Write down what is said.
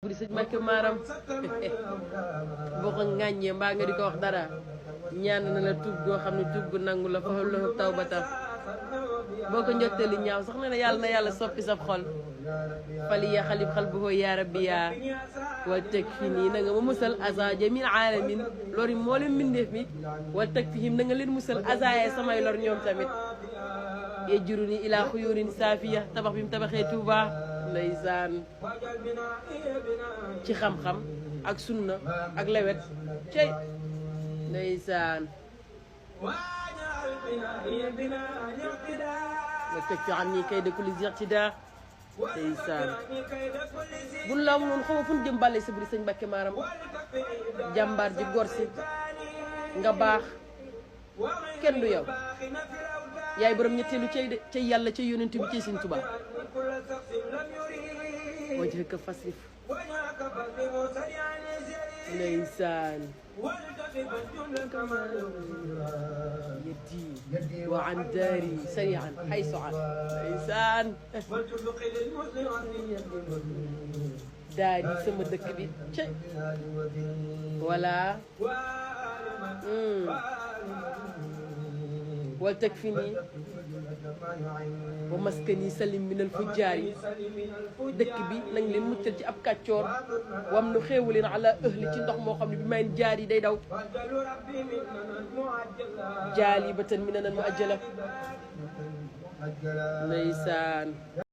buri sëñ Mbàkke Maaram boo ko ŋàññee mbaa nga di ko wax dara ñaan na la tuub goo xam ne tuub gu nangu la fa lahu tawbatan boo ko njottali ñaaw sax ne na yàlla soppi sab xol fali ya xalib xal bu yaa rabbi yaa wal teg fi nii na nga ma musal asa jamil alamin lor yi moo leen mbindeef mi wal teg fi him na nga leen musal asaye samay lor ñoom tamit ye juru ni ilaa xuyurin saafiya tabax bi mu tabaxee Tuuba ndeysaan ci xam-xam ak sunna ak lewet cey ndeysaan nga teg fi xam ni kay de kuli zirtida ndeysaan bun laa mu noonu xaw ma fu ñu jëm bàlle sa buri sëñ Mbàkke Maaram jàmbaar ji gor si nga baax kenn du yow yaay borom ñetteelu cey de cey yàlla cey yonent bi cey sëñ Tuubaa moo ci fekk fasif ndeysaan يدي وعن داري سريعا حيث عن إنسان داري سما دك بي ولا ولتكفني ومسكني سلم من الفجار دك بي نان لين muccal ci ab kàccoor wam nu xéewalin ala ahli ci ndox moo xam ne bi may jaar yi day daw jaali batan mi nanan mu ajjala ndeysaan